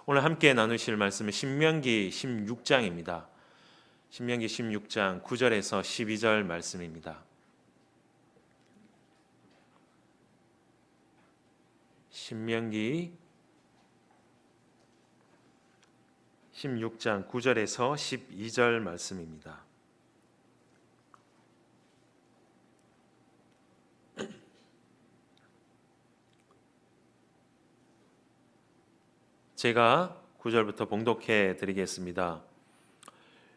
오늘 함께 나누실 말씀은 신명기 16장입니다. 신명기 16장 9절에서 12절 말씀입니다. 신명기 16장 9절에서 12절 말씀입니다. 제가 9절부터 봉독해 드리겠습니다.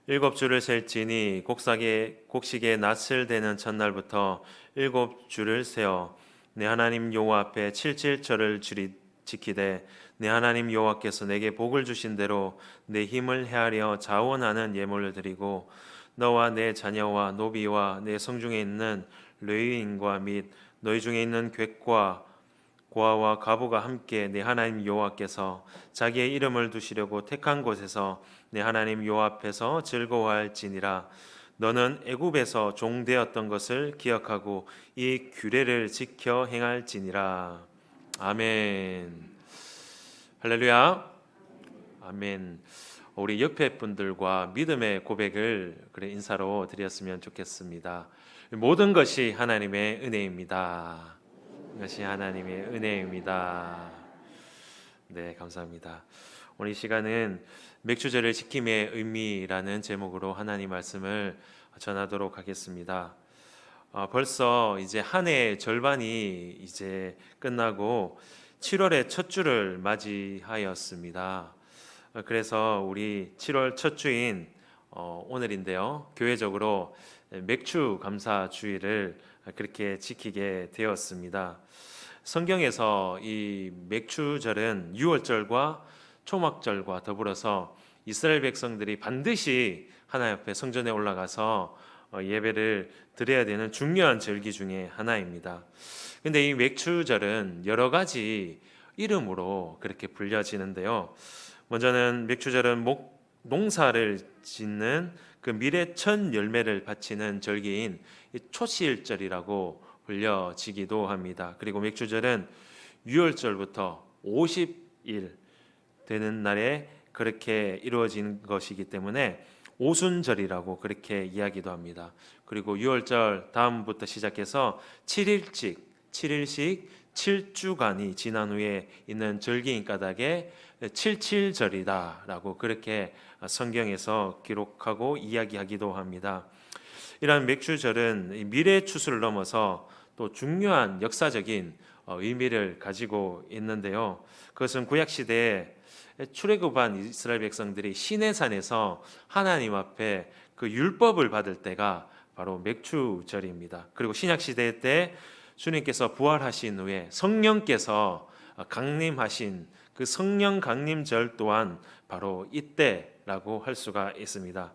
7주를 셀지니 곡식의 낫을 대는 첫날부터 7주를 세어 내 하나님 여호와 앞에 7절을 지키되 내 하나님 여호와께서 내게 복을 주신 대로 내 힘을 헤아려 자원하는 예물을 드리고 너와 내 자녀와 노비와 내 성중에 있는 레위인과 및 너희 중에 있는 객과 고아와 과부가 함께 내 하나님 여호와께서 자기의 이름을 두시려고 택한 곳에서 내 하나님 여호와 앞에서 즐거워할지니라. 너는 애굽에서 종되었던 것을 기억하고 이 규례를 지켜 행할지니라. 아멘. 할렐루야. 아멘. 우리 옆에 분들과 믿음의 고백을 인사로 드렸으면 좋겠습니다. 모든 것이 하나님의 은혜입니다. 이것이 하나님의 은혜입니다. 네, 감사합니다. 오늘 이 시간은 맥주절을 지킴의 의미라는 제목으로 하나님 말씀을 전하도록 하겠습니다. 벌써 이제 한 해의 절반이 이제 끝나고 7월의 첫 주를 맞이하였습니다. 그래서 우리 7월 첫 주인 오늘인데요, 교회적으로 맥주 감사 주일을 그렇게 지키게 되었습니다. 성경에서 이 맥주절은 유월절과 초막절과 더불어서 이스라엘 백성들이 반드시 하나님 앞에 성전에 올라가서 예배를 드려야 되는 중요한 절기 중에 하나입니다. 근데 이 맥주절은 여러 가지 이름으로 그렇게 불려지는데요. 먼저는 맥주절은 농사를 짓는 그 미래 첫 열매를 바치는 절기인 초실절이라고 불려지기도 합니다. 그리고 맥주절은 유월절부터 50일 되는 날에 그렇게 이루어진 것이기 때문에 오순절이라고 그렇게 이야기도 합니다. 그리고 유월절 다음부터 시작해서 7일씩 7주간이 지난 후에 있는 절기인 까닭에 77절이다라고 그렇게 성경에서 기록하고 이야기하기도 합니다. 이러한 맥주절은 미래 추수를 넘어서 또 중요한 역사적인 의미를 가지고 있는데요. 그것은 구약 시대에 출애굽한 이스라엘 백성들이 시내산에서 하나님 앞에 그 율법을 받을 때가 바로 맥주절입니다. 그리고 신약 시대 때 주님께서 부활하신 후에 성령께서 강림하신 그 성령 강림절 또한 바로 이때라고 할 수가 있습니다.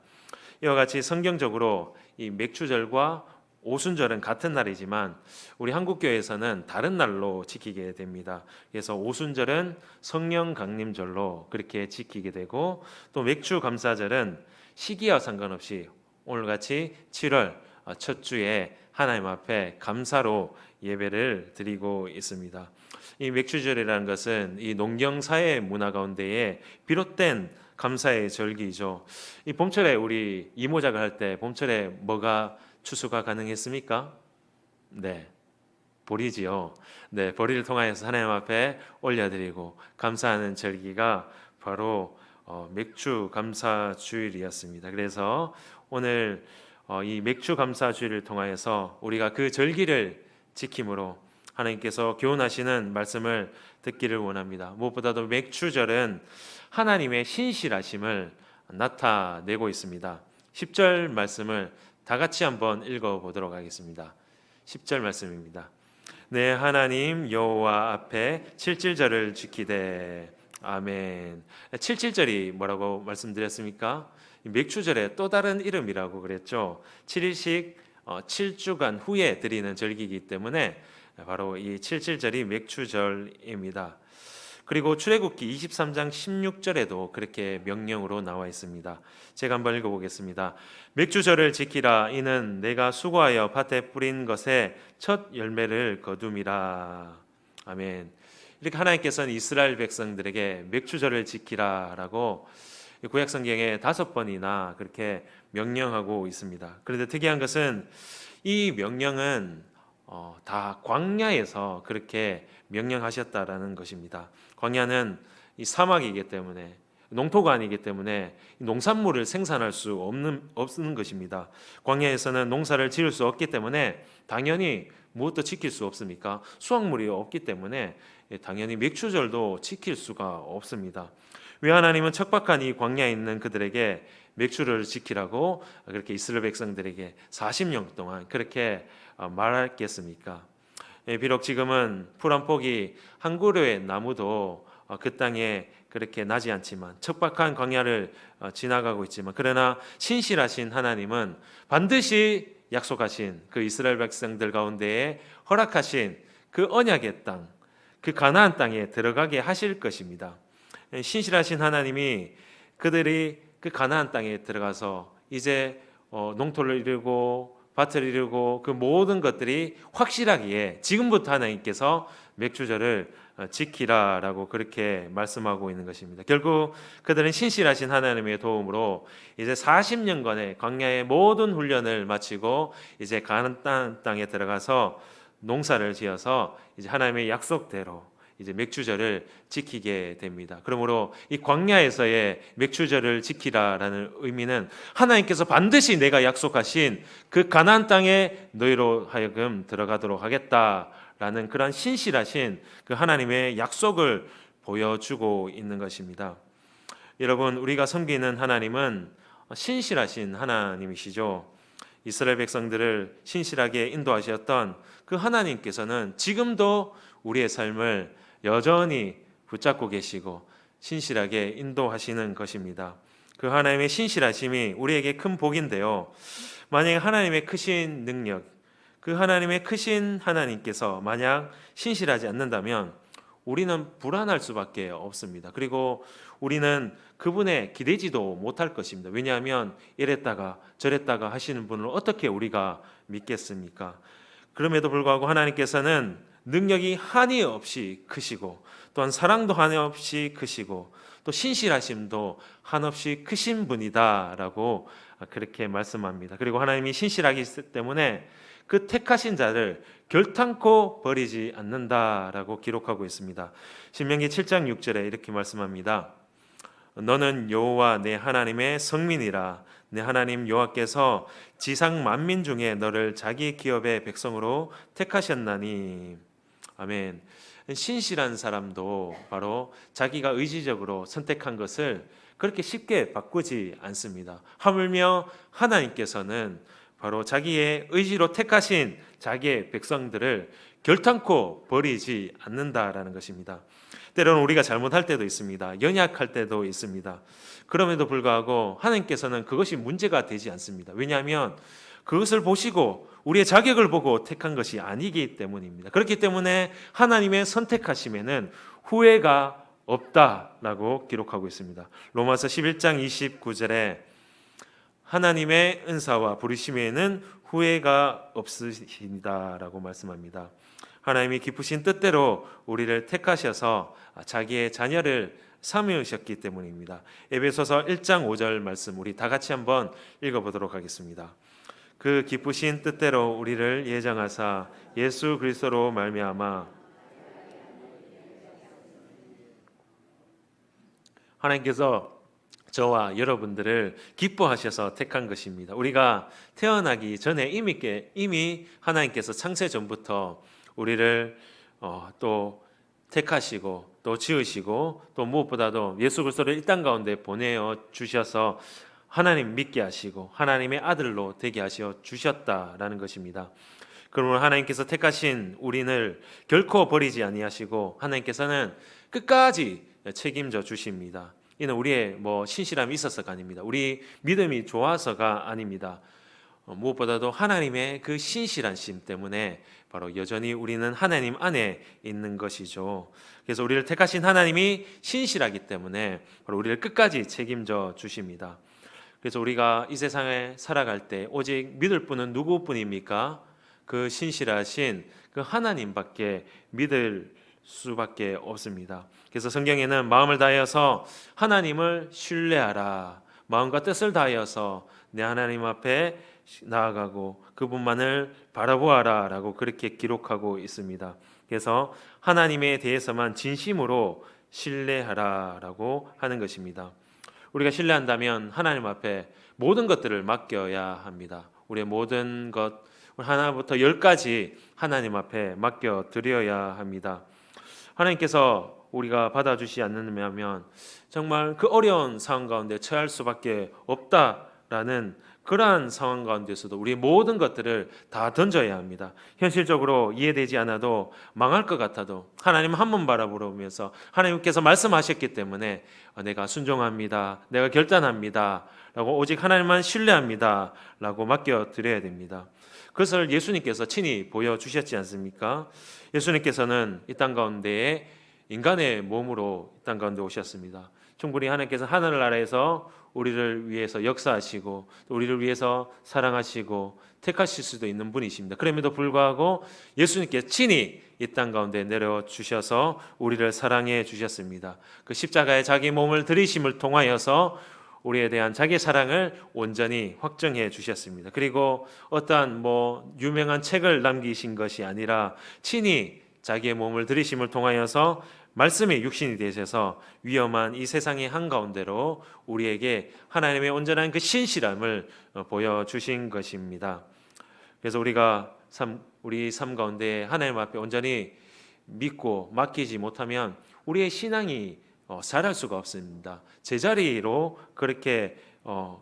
이와 같이 성경적으로 이 맥주절과 오순절은 같은 날이지만 우리 한국교회에서는 다른 날로 지키게 됩니다. 그래서 오순절은 성령 강림절로 그렇게 지키게 되고, 또 맥주 감사절은 시기와 상관없이 오늘같이 7월 첫 주에 하나님 앞에 감사로 예배를 드리고 있습니다. 이 맥주절이라는 것은 이 농경사회 문화 가운데에 비롯된 감사의 절기이죠. 이 봄철에 우리 이모작을 할 때 봄철에 뭐가 추수가 가능했습니까? 네, 보리지요. 네, 보리를 통하여서 하나님 앞에 올려드리고 감사하는 절기가 바로 맥주 감사 주일이었습니다. 그래서 오늘 이 맥주 감사 주일을 통하여서 우리가 그 절기를 지킴으로 하나님께서 교훈하시는 말씀을 듣기를 원합니다. 무엇보다도 맥주절은 하나님의 신실하심을 나타내고 있습니다. 10절 말씀을 다 같이 한번 읽어보도록 하겠습니다. 10절 말씀입니다. 내 하나님 여호와 앞에 7절을 지키되. 아멘. 7절이 뭐라고 말씀드렸습니까? 맥주절의 또 다른 이름이라고 그랬죠. 7일씩 7주간 후에 드리는 절기이기 때문에 바로 이 77절이 맥주절입니다. 그리고 출애굽기 23장 16절에도 그렇게 명령으로 나와 있습니다. 제가 한번 읽어보겠습니다. 맥주절을 지키라. 이는 내가 수고하여 밭에 뿌린 것의 첫 열매를 거둠이라. 아멘. 이렇게 하나님께서는 이스라엘 백성들에게 맥주절을 지키라라고 구약 성경에 5번이나 그렇게 명령하고 있습니다. 그런데 특이한 것은 이 명령은 다 광야에서 그렇게 명령하셨다라는 것입니다. 광야는 이 사막이기 때문에, 농토가 아니기 때문에 농산물을 생산할 수 없는 것입니다. 광야에서는 농사를 지을 수 없기 때문에 당연히 무엇도 지킬 수 없습니까? 수확물이 없기 때문에 당연히 맥주절도 지킬 수가 없습니다. 왜 하나님은 척박한 이 광야에 있는 그들에게 맥주를 지키라고 그렇게 이스라엘 백성들에게 40년 동안 그렇게 말했겠습니까? 비록 지금은 풀 한 폭이 한 그루의 나무도 그 땅에 그렇게 나지 않지만, 척박한 광야를 지나가고 있지만, 그러나 신실하신 하나님은 반드시 약속하신 그 이스라엘 백성들 가운데에 허락하신 그 언약의 땅, 그 가나안 땅에 들어가게 하실 것입니다. 신실하신 하나님이 그들이 그 가나안 땅에 들어가서 이제 농토를 이루고 밭을 이루고 그 모든 것들이 확실하기에 지금부터 하나님께서 맥주절을 지키라라고 그렇게 말씀하고 있는 것입니다. 결국 그들은 신실하신 하나님의 도움으로 이제 40년간의 광야의 모든 훈련을 마치고 이제 가나안 땅에 들어가서 농사를 지어서 이제 하나님의 약속대로 이제 맥주절을 지키게 됩니다. 그러므로 이 광야에서의 맥주절을 지키라라는 의미는 하나님께서 반드시 내가 약속하신 그 가나안 땅에 너희로 하여금 들어가도록 하겠다라는 그런 신실하신 그 하나님의 약속을 보여주고 있는 것입니다. 여러분, 우리가 섬기는 하나님은 신실하신 하나님이시죠. 이스라엘 백성들을 신실하게 인도하셨던 그 하나님께서는 지금도 우리의 삶을 여전히 붙잡고 계시고 신실하게 인도하시는 것입니다. 그 하나님의 신실하심이 우리에게 큰 복인데요. 만약에 하나님의 크신 능력, 그 하나님의 크신 하나님께서 만약 신실하지 않는다면 우리는 불안할 수밖에 없습니다. 그리고 우리는 그분에 기대지도 못할 것입니다. 왜냐하면 이랬다가 저랬다가 하시는 분을 어떻게 우리가 믿겠습니까? 그럼에도 불구하고 하나님께서는 능력이 한이 없이 크시고, 또한 사랑도 한없이 크시고, 또 신실하심도 한없이 크신 분이다라고 그렇게 말씀합니다. 그리고 하나님이 신실하기 때문에 그 택하신 자를 결탄코 버리지 않는다라고 기록하고 있습니다. 신명기 7장 6절에 이렇게 말씀합니다. 너는 여호와 내 하나님의 성민이라. 내 하나님 여호와께서 지상 만민 중에 너를 자기 기업의 백성으로 택하셨나니. 아멘. 신실한 사람도 바로 자기가 의지적으로 선택한 것을 그렇게 쉽게 바꾸지 않습니다. 하물며 하나님께서는 바로 자기의 의지로 택하신 자기의 백성들을 결탄코 버리지 않는다라는 것입니다. 때로는 우리가 잘못할 때도 있습니다. 연약할 때도 있습니다. 그럼에도 불구하고 하나님께서는 그것이 문제가 되지 않습니다. 왜냐하면 그것을 보시고 우리의 자격을 보고 택한 것이 아니기 때문입니다. 그렇기 때문에 하나님의 선택하심에는 후회가 없다라고 기록하고 있습니다. 로마서 11장 29절에 하나님의 은사와 부르심에는 후회가 없으시다라고 말씀합니다. 하나님이 기쁘신 뜻대로 우리를 택하셔서 자기의 자녀를 삼으셨기 때문입니다. 에베소서 1장 5절 말씀 우리 다 같이 한번 읽어보도록 하겠습니다. 그 기쁘신 뜻대로 우리를 예정하사 예수 그리스도로 말미암아 하나님께서 저와 여러분들을 기뻐하셔서 택한 것입니다. 우리가 태어나기 전에 이미 하나님께서 창세 전부터 우리를 또 택하시고 또 지으시고 또 무엇보다도 예수 그리스도를 이 땅 가운데 보내어 주셔서 하나님 믿게 하시고 하나님의 아들로 되게 하셔 주셨다라는 것입니다. 그러므로 하나님께서 택하신 우리를 결코 버리지 아니하시고 하나님께서는 끝까지 책임져 주십니다. 이는 우리의 신실함이 있어서가 아닙니다. 우리 믿음이 좋아서가 아닙니다. 무엇보다도 하나님의 그 신실하심 때문에 바로 여전히 우리는 하나님 안에 있는 것이죠. 그래서 우리를 택하신 하나님이 신실하기 때문에 바로 우리를 끝까지 책임져 주십니다. 그래서 우리가 이 세상에 살아갈 때 오직 믿을 분은 누구뿐입니까? 그 신실하신 그 하나님밖에 믿을 수밖에 없습니다. 그래서 성경에는 마음을 다하여서 하나님을 신뢰하라, 마음과 뜻을 다하여서 내 하나님 앞에 나아가고 그분만을 바라보아라 라고 그렇게 기록하고 있습니다. 그래서 하나님에 대해서만 진심으로 신뢰하라 라고 하는 것입니다. 우리가 신뢰한다면 하나님 앞에 모든 것들을 맡겨야 합니다. 우리의 모든 것 하나부터 열까지 하나님 앞에 맡겨 드려야 합니다. 하나님께서 우리가 받아주시지 않는다면 정말 그 어려운 상황 가운데 처할 수밖에 없다라는 그러한 상황 가운데서도 우리의 모든 것들을 다 던져야 합니다. 현실적으로 이해되지 않아도 망할 것 같아도 하나님 한 번 바라보면서 하나님께서 말씀하셨기 때문에 내가 순종합니다, 내가 결단합니다 라고 오직 하나님만 신뢰합니다 라고 맡겨드려야 됩니다. 그것을 예수님께서 친히 보여주셨지 않습니까? 예수님께서는 이 땅 가운데에 인간의 몸으로 이 땅 가운데 오셨습니다. 충분히 하나님께서 하늘나라에서 우리를 위해서 역사하시고 우리를 위해서 사랑하시고 택하실 수도 있는 분이십니다. 그럼에도 불구하고 예수님께 친히 이 땅 가운데 내려주셔서 우리를 사랑해 주셨습니다. 그 십자가에 자기 몸을 들이심을 통하여서 우리에 대한 자기 사랑을 온전히 확정해 주셨습니다. 그리고 어떠한 유명한 책을 남기신 것이 아니라 친히 자기의 몸을 들이심을 통하여서 말씀의 육신이 되셔서 위험한 이 세상의 한가운데로 우리에게 하나님의 온전한 그 신실함을 보여주신 것입니다. 그래서 우리가 우리 삶 가운데 하나님 앞에 온전히 믿고 맡기지 못하면 우리의 신앙이 자랄 수가 없습니다. 제자리로 그렇게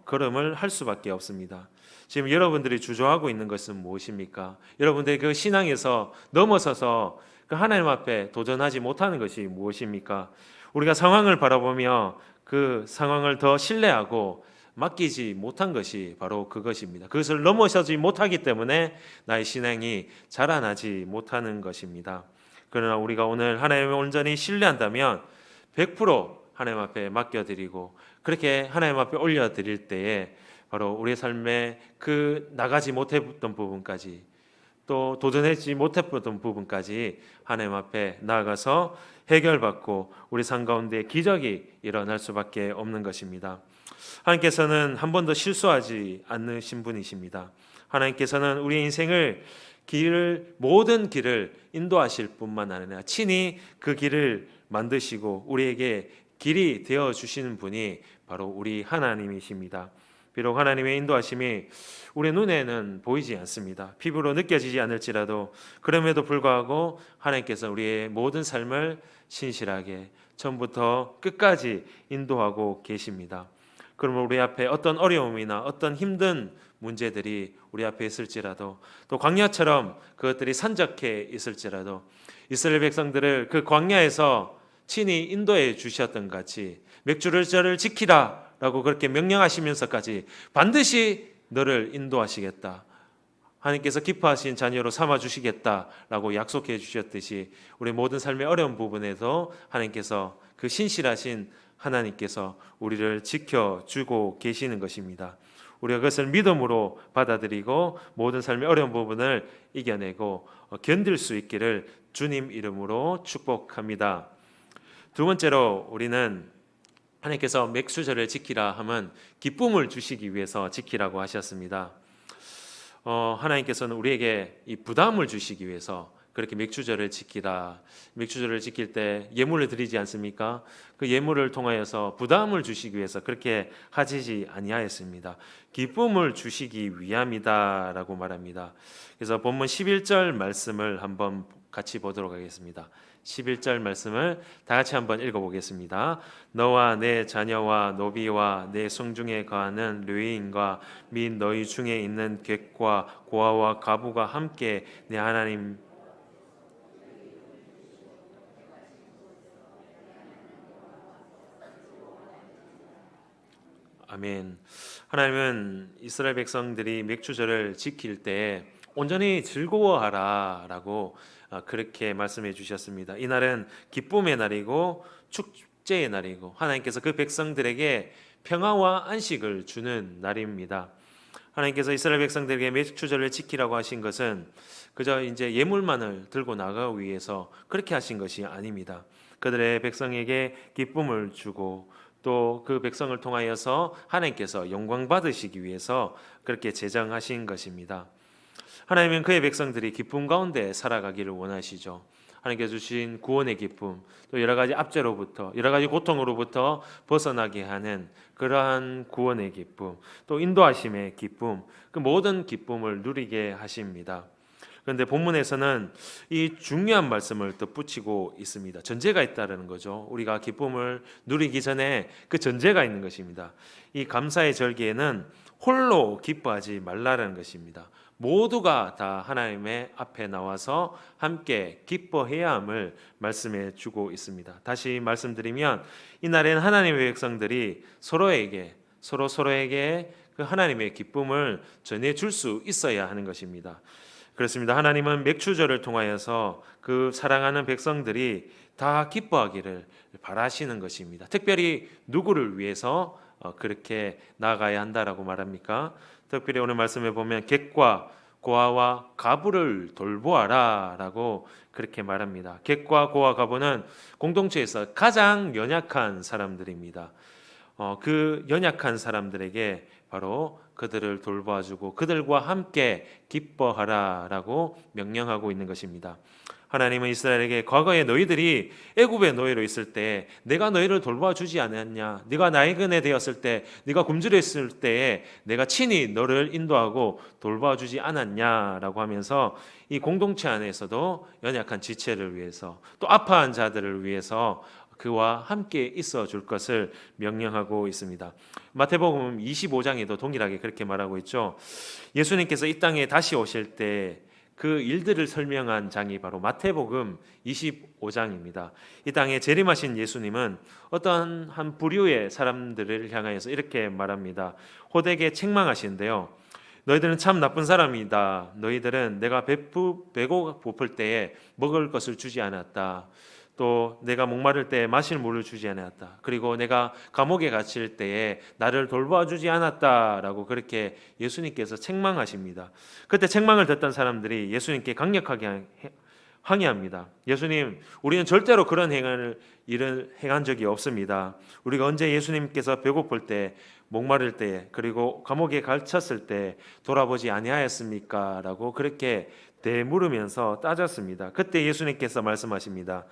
걸음을 할 수밖에 없습니다. 지금 여러분들이 주저하고 있는 것은 무엇입니까? 여러분들의 그 신앙에서 넘어서서 그 하나님 앞에 도전하지 못하는 것이 무엇입니까? 우리가 상황을 바라보며 그 상황을 더 신뢰하고 맡기지 못한 것이 바로 그것입니다. 그것을 넘어서지 못하기 때문에 나의 신앙이 자라나지 못하는 것입니다. 그러나 우리가 오늘 하나님을 온전히 신뢰한다면 100% 하나님 앞에 맡겨드리고 그렇게 하나님 앞에 올려드릴 때에 바로 우리의 삶에 그 나가지 못했던 부분까지 또 도전하지 못했던 부분까지 하나님 앞에 나아가서 해결받고 우리 삶 가운데 기적이 일어날 수밖에 없는 것입니다. 하나님께서는 한 번도 실수하지 않으신 분이십니다. 하나님께서는 우리의 인생을 모든 길을 인도하실 뿐만 아니라 친히 그 길을 만드시고 우리에게 길이 되어 주시는 분이 바로 우리 하나님이십니다. 비록 하나님의 인도하심이 우리 눈에는 보이지 않습니다. 피부로 느껴지지 않을지라도 그럼에도 불구하고 하나님께서 우리의 모든 삶을 신실하게 처음부터 끝까지 인도하고 계십니다. 그러면 우리 앞에 어떤 어려움이나 어떤 힘든 문제들이 우리 앞에 있을지라도 또 광야처럼 그것들이 산적해 있을지라도 이스라엘 백성들을 그 광야에서 친히 인도해 주셨던 같이 맥주를 지키라 라고 그렇게 명령하시면서까지 반드시 너를 인도하시겠다, 하나님께서 기뻐하신 자녀로 삼아주시겠다라고 약속해 주셨듯이 우리 모든 삶의 어려운 부분에서 하나님께서 그 신실하신 하나님께서 우리를 지켜주고 계시는 것입니다. 우리가 그것을 믿음으로 받아들이고 모든 삶의 어려운 부분을 이겨내고 견딜 수 있기를 주님 이름으로 축복합니다. 두 번째로 우리는 하나님께서 맥수절을 지키라 하면 기쁨을 주시기 위해서 지키라고 하셨습니다. 하나님께서는 우리에게 이 부담을 주시기 위해서 그렇게 맥주절을 지키라. 맥주절을 지킬 때 예물을 드리지 않습니까? 그 예물을 통하여서 부담을 주시기 위해서 그렇게 하시지 아니하였습니다. 기쁨을 주시기 위함이다라고 말합니다. 그래서 본문 11절 말씀을 한번 같이 보도록 하겠습니다. 11절 말씀을 다 같이 한번 읽어보겠습니다. 너와 내 자녀와 노비와 내 성중에 거하는 류인과 및 너희 중에 있는 객과 고아와 가부가 함께 내 하나님 아멘. 하나님은 이스라엘 백성들이 맥주절을 지킬 때 온전히 즐거워하라라고 그렇게 말씀해 주셨습니다. 이날은 기쁨의 날이고 축제의 날이고 하나님께서 그 백성들에게 평화와 안식을 주는 날입니다. 하나님께서 이스라엘 백성들에게 맥추절을 지키라고 하신 것은 그저 이제 예물만을 들고 나가기 위해서 그렇게 하신 것이 아닙니다. 그들의 백성에게 기쁨을 주고 또 그 백성을 통하여서 하나님께서 영광 받으시기 위해서 그렇게 제정하신 것입니다. 하나님은 그의 백성들이 기쁨 가운데 살아가기를 원하시죠. 하나님께서 주신 구원의 기쁨, 또 여러 가지 압제로부터, 여러 가지 고통으로부터 벗어나게 하는 그러한 구원의 기쁨, 또 인도하심의 기쁨, 그 모든 기쁨을 누리게 하십니다. 그런데 본문에서는 이 중요한 말씀을 덧붙이고 있습니다. 전제가 있다는 거죠. 우리가 기쁨을 누리기 전에 그 전제가 있는 것입니다. 이 감사의 절기에는 홀로 기뻐하지 말라는 것입니다. 모두가 다 하나님의 앞에 나와서 함께 기뻐해야 함을 말씀해 주고 있습니다. 다시 말씀드리면 이날에는 하나님의 백성들이 서로에게 그 하나님의 기쁨을 전해 줄 수 있어야 하는 것입니다. 그렇습니다. 하나님은 맥추절을 통하여서 그 사랑하는 백성들이 다 기뻐하기를 바라시는 것입니다. 특별히 누구를 위해서 그렇게 나아가야 한다라고 말합니까? 특별히 오늘 말씀에 보면 객과 고아와 가부를 돌보아라라고 그렇게 말합니다. 객과 고아 가부는 공동체에서 가장 연약한 사람들입니다. 그 연약한 사람들에게 바로 그들을 돌봐주고 그들과 함께 기뻐하라라고 명령하고 있는 것입니다. 하나님은 이스라엘에게 과거에 너희들이 애굽의 노예로 있을 때 내가 너희를 돌봐주지 않았냐, 네가 나이근에 되었을 때, 네가 굶주렸을 때에 내가 친히 너를 인도하고 돌봐주지 않았냐라고 하면서 이 공동체 안에서도 연약한 지체를 위해서 또 아파한 자들을 위해서 그와 함께 있어 줄 것을 명령하고 있습니다. 마태복음 25장에도 동일하게 그렇게 말하고 있죠. 예수님께서 이 땅에 다시 오실 때 그 일들을 설명한 장이 바로 마태복음 25장입니다. 이 땅에 재림하신 예수님은 어떤 한 부류의 사람들을 향하여서 이렇게 말합니다. 호되게 책망하시는데요. 너희들은 참 나쁜 사람이다. 너희들은 내가 배고플 때에 먹을 것을 주지 않았다. 또 내가 목마를 때에 마실 물을 주지 않았다. 그리고 내가 감옥에 갇힐 때에 나를 돌봐주지 않았다라고 그렇게 예수님께서 책망하십니다. 그때 책망을 듣던 사람들이 예수님께 강력하게 항의합니다. 예수님, 우리는 절대로 그런 일을 행한 적이 없습니다. 우리가 언제 예수님께서 배고플 때, 목마를 때, 그리고 감옥에 갇혔을 때 돌아보지 아니하였습니까? 라고 그렇게 되물으면서 따졌습니다. 그때 예수님께서 말씀하십니다.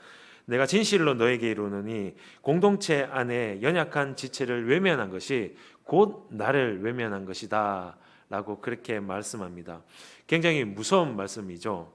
내가 진실로 너에게 이르노니 공동체 안에 연약한 지체를 외면한 것이 곧 나를 외면한 것이다 라고 그렇게 말씀합니다. 굉장히 무서운 말씀이죠.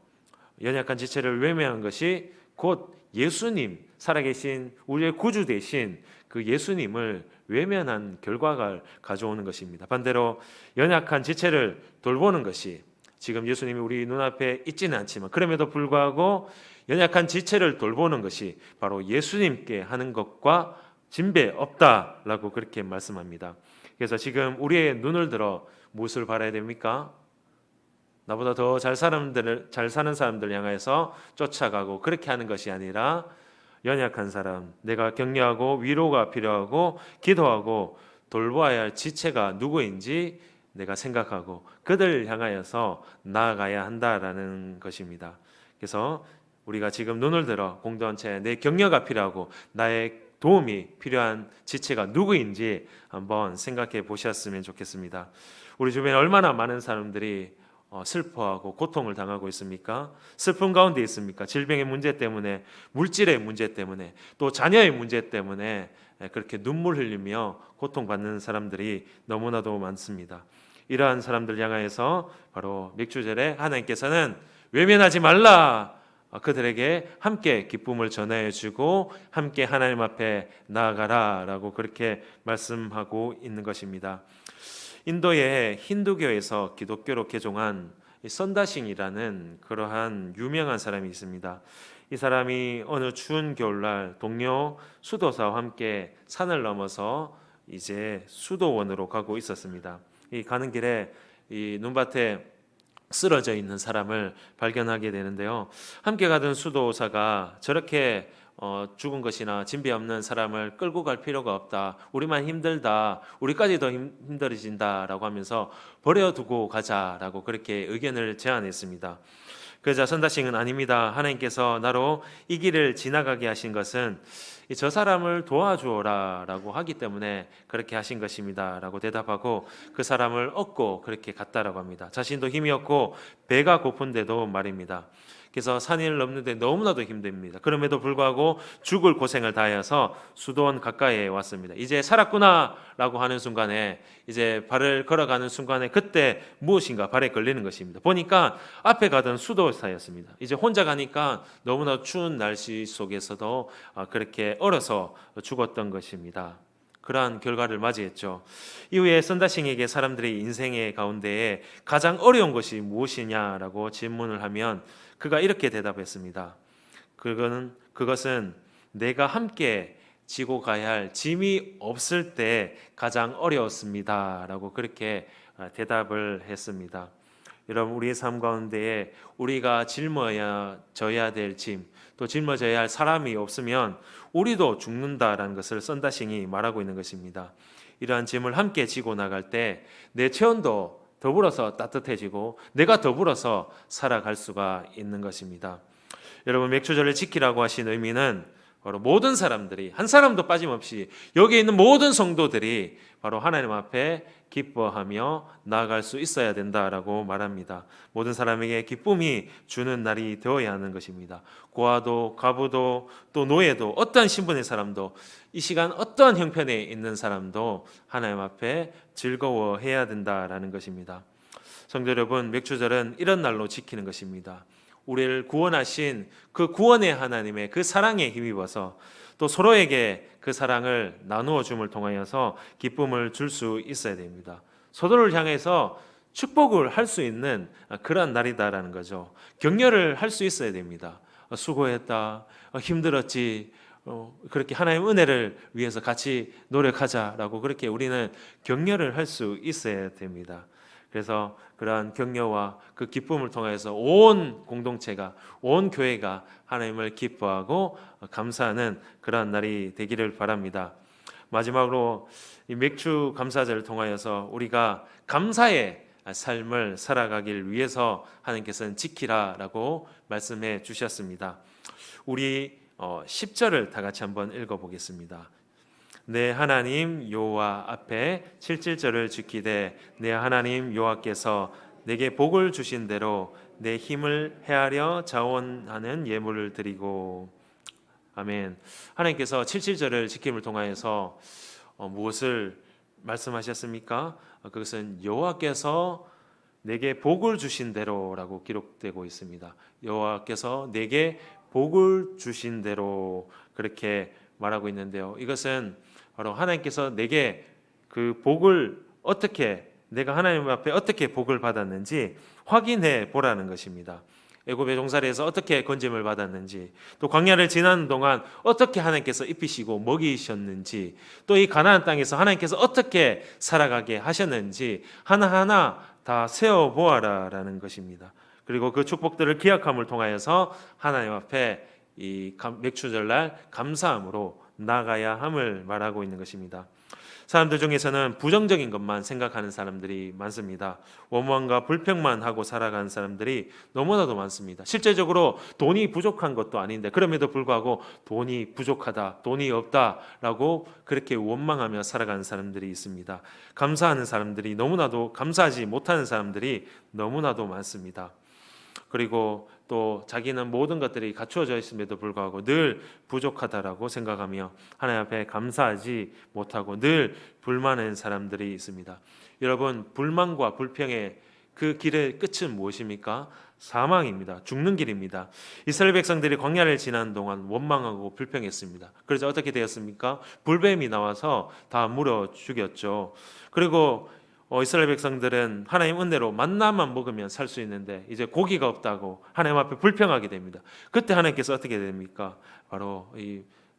연약한 지체를 외면한 것이 곧 예수님, 살아계신 우리의 구주 되신 그 예수님을 외면한 결과를 가져오는 것입니다. 반대로 연약한 지체를 돌보는 것이 지금 예수님이 우리 눈앞에 있지는 않지만 그럼에도 불구하고 연약한 지체를 돌보는 것이 바로 예수님께 하는 것과 진배 없다라고 그렇게 말씀합니다. 그래서 지금 우리의 눈을 들어 무엇을 바라야 됩니까? 나보다 더 잘 사는 사람들 향해서 쫓아가고 그렇게 하는 것이 아니라 연약한 사람, 내가 격려하고 위로가 필요하고 기도하고 돌보아야 할 지체가 누구인지 내가 생각하고 그들 향하여서 나아가야 한다라는 것입니다. 그래서 우리가 지금 눈을 들어 공동체에 내 격려가 필요하고 나의 도움이 필요한 지체가 누구인지 한번 생각해 보셨으면 좋겠습니다. 우리 주변에 얼마나 많은 사람들이 슬퍼하고 고통을 당하고 있습니까? 슬픔 가운데 있습니까? 질병의 문제 때문에, 물질의 문제 때문에, 또 자녀의 문제 때문에 그렇게 눈물 흘리며 고통받는 사람들이 너무나도 많습니다. 이러한 사람들 향하여서 바로 맥주절에 하나님께서는 외면하지 말라, 그들에게 함께 기쁨을 전해 주고 함께 하나님 앞에 나아가라라고 그렇게 말씀하고 있는 것입니다. 인도의 힌두교에서 기독교로 개종한 선다싱이라는 그러한 유명한 사람이 있습니다. 이 사람이 어느 추운 겨울날 동료 수도사와 함께 산을 넘어서 이제 수도원으로 가고 있었습니다. 이 가는 길에 이 눈밭에 쓰러져 있는 사람을 발견하게 되는데요. 함께 가던 수도사가 저렇게 죽은 것이나 진비 없는 사람을 끌고 갈 필요가 없다. 우리만 힘들다. 우리까지 더 힘들어진다라고 하면서 버려두고 가자라고 그렇게 의견을 제안했습니다. 그러자 선다싱은 아닙니다. 하나님께서 나로 이 길을 지나가게 하신 것은 저 사람을 도와주어라라고 하기 때문에 그렇게 하신 것입니다라고 대답하고 그 사람을 업고 그렇게 갔다라고 합니다. 자신도 힘이 없고 배가 고픈데도 말입니다. 그래서 산을 넘는데 너무나도 힘듭니다. 그럼에도 불구하고 죽을 고생을 다해서 수도원 가까이에 왔습니다. 이제 살았구나라고 하는 순간에 이제 발을 걸어가는 순간에 그때 무엇인가 발에 걸리는 것입니다. 보니까 앞에 가던 수도사였습니다. 이제 혼자 가니까 너무나 추운 날씨 속에서도 그렇게 얼어서 죽었던 것입니다. 그러한 결과를 맞이했죠. 이후에 선다싱에게 사람들이 인생의 가운데에 가장 어려운 것이 무엇이냐라고 질문을 하면 그가 이렇게 대답했습니다. 그것은 내가 함께 지고 가야 할 짐이 없을 때 가장 어려웠습니다라고 그렇게 대답을 했습니다. 여러분, 우리의 삶 가운데에 우리가 짊어져야 될 짐, 또 짊어져야 할 사람이 없으면 우리도 죽는다라는 것을 선다싱이 말하고 있는 것입니다. 이러한 짐을 함께 지고 나갈 때 내 체온도 더불어서 따뜻해지고 내가 더불어서 살아갈 수가 있는 것입니다. 여러분, 맥주절을 지키라고 하신 의미는 바로 모든 사람들이 한 사람도 빠짐없이 여기 있는 모든 성도들이 바로 하나님 앞에 기뻐하며 나아갈 수 있어야 된다라고 말합니다. 모든 사람에게 기쁨이 주는 날이 되어야 하는 것입니다. 고아도 과부도 또 노예도 어떠한 신분의 사람도 이 시간 어떠한 형편에 있는 사람도 하나님 앞에 즐거워해야 된다라는 것입니다. 성도 여러분, 맥주절은 이런 날로 지키는 것입니다. 우리를 구원하신 그 구원의 하나님의 그 사랑에 힘입어서 또 서로에게 그 사랑을 나누어 줌을 통하여서 기쁨을 줄 수 있어야 됩니다. 서로를 향해서 축복을 할 수 있는 그러한 날이다라는 거죠. 격려를 할 수 있어야 됩니다. 수고했다, 힘들었지, 그렇게 하나님의 은혜를 위해서 같이 노력하자라고 그렇게 우리는 격려를 할 수 있어야 됩니다. 그래서 그러한 격려와 그 기쁨을 통해서 온 공동체가, 온 교회가 하나님을 기뻐하고 감사하는 그러한 날이 되기를 바랍니다. 마지막으로 이 맥주 감사절을 통하여서 우리가 감사의 삶을 살아가길 위해서 하나님께서는 지키라라고 말씀해 주셨습니다. 우리 10절을 다 같이 한번 읽어보겠습니다. 내 하나님 여호와 앞에 7절을 지키되 내 하나님 여호와께서 내게 복을 주신 대로 내 힘을 헤아려 자원하는 예물을 드리고. 아멘. 하나님께서 7절을 지킴을 통하여서 무엇을 말씀하셨습니까? 그것은 여호와께서 내게 복을 주신 대로라고 기록되고 있습니다. 여호와께서 내게 복을 주신 대로 그렇게 말하고 있는데요. 이것은 바로 하나님께서 내게 그 복을 어떻게, 내가 하나님 앞에 어떻게 복을 받았는지 확인해 보라는 것입니다. 애굽의 종살이에서 어떻게 건짐을 받았는지, 또 광야를 지나는 동안 어떻게 하나님께서 입히시고 먹이셨는지, 또 이 가나안 땅에서 하나님께서 어떻게 살아가게 하셨는지 하나하나 다 세어보아라라는 것입니다. 그리고 그 축복들을 기약함을 통하여서 하나님 앞에 이 맥주절날 감사함으로 나가야 함을 말하고 있는 것입니다. 사람들 중에서는 부정적인 것만 생각하는 사람들이 많습니다. 원망과 불평만 하고 살아가는 사람들이 너무나도 많습니다. 실제적으로 돈이 부족한 것도 아닌데 그럼에도 불구하고 돈이 부족하다, 돈이 없다라고 그렇게 원망하며 살아가는 사람들이 있습니다. 감사하는 사람들이 너무나도, 감사하지 못하는 사람들이 너무나도 많습니다. 그리고 또 자기는 모든 것들이 갖추어져 있음에도 불구하고 늘 부족하다라고 생각하며 하나님 앞에 감사하지 못하고 늘 불만한 사람들이 있습니다. 여러분, 불만과 불평의 그 길의 끝은 무엇입니까? 사망입니다. 죽는 길입니다. 이스라엘 백성들이 광야를 지나는 동안 원망하고 불평했습니다. 그래서 어떻게 되었습니까? 불뱀이 나와서 다 물어 죽였죠. 그리고 이스라엘 백성들은 하나님 은혜로 만나만 먹으면 살 수 있는데 이제 고기가 없다고 하나님 앞에 불평하게 됩니다. 그때 하나님께서 어떻게 됩니까? 바로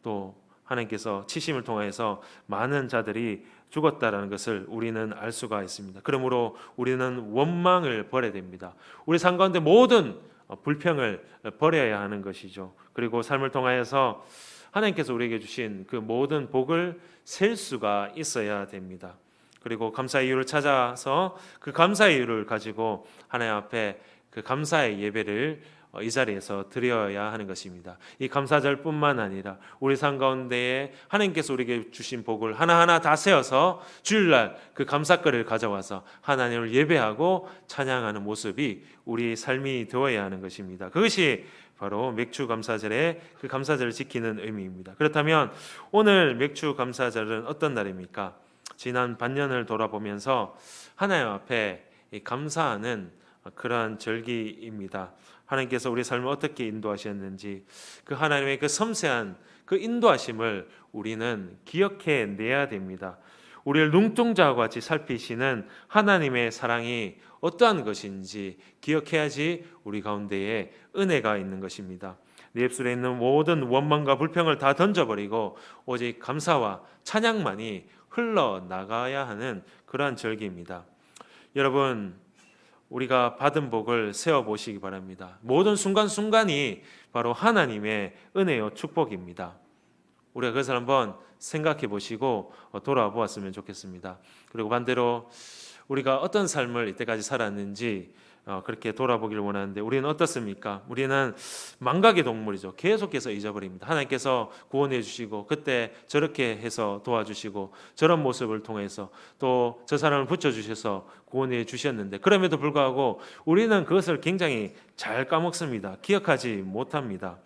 또 하나님께서 치심을 통해서 많은 자들이 죽었다라는 것을 우리는 알 수가 있습니다. 그러므로 우리는 원망을 버려야 됩니다. 우리 삶 가운데 모든 불평을 버려야 하는 것이죠. 그리고 삶을 통하여서 하나님께서 우리에게 주신 그 모든 복을 셀 수가 있어야 됩니다. 그리고 감사의 이유를 찾아서 그 감사의 이유를 가지고 하나님 앞에 그 감사의 예배를 이 자리에서 드려야 하는 것입니다. 이 감사절뿐만 아니라 우리 삶 가운데에 하나님께서 우리에게 주신 복을 하나하나 다 세어서 주일날 그 감사거리를 가져와서 하나님을 예배하고 찬양하는 모습이 우리 삶이 되어야 하는 것입니다. 그것이 바로 맥주 감사절의 그 감사절을 지키는 의미입니다. 그렇다면 오늘 맥주 감사절은 어떤 날입니까? 지난 반년을 돌아보면서 하나님 앞에 감사하는 그러한 절기입니다. 하나님께서 우리 삶을 어떻게 인도하셨는지 그 하나님의 그 섬세한 그 인도하심을 우리는 기억해 내야 됩니다. 우리를 눈동자와 같이 살피시는 하나님의 사랑이 어떠한 것인지 기억해야지 우리 가운데에 은혜가 있는 것입니다. 내 입술에 있는 모든 원망과 불평을 다 던져버리고 오직 감사와 찬양만이 흘러나가야 하는 그러한 절기입니다. 여러분, 우리가 받은 복을 세어보시기 바랍니다. 모든 순간순간이 바로 하나님의 은혜요 축복입니다. 우리가 그것을 한번 생각해 보시고 돌아와 보았으면 좋겠습니다. 그리고 반대로 우리가 어떤 삶을 이때까지 살았는지 그렇게 돌아보기를 원하는데 우리는 어떻습니까? 우리는 망각의 동물이죠. 계속해서 잊어버립니다. 하나님께서 구원해 주시고 그때 저렇게 해서 도와주시고 저런 모습을 통해서 또 저 사람을 붙여주셔서 구원해 주셨는데 그럼에도 불구하고 우리는 그것을 굉장히 잘 까먹습니다. 기억하지 못합니다.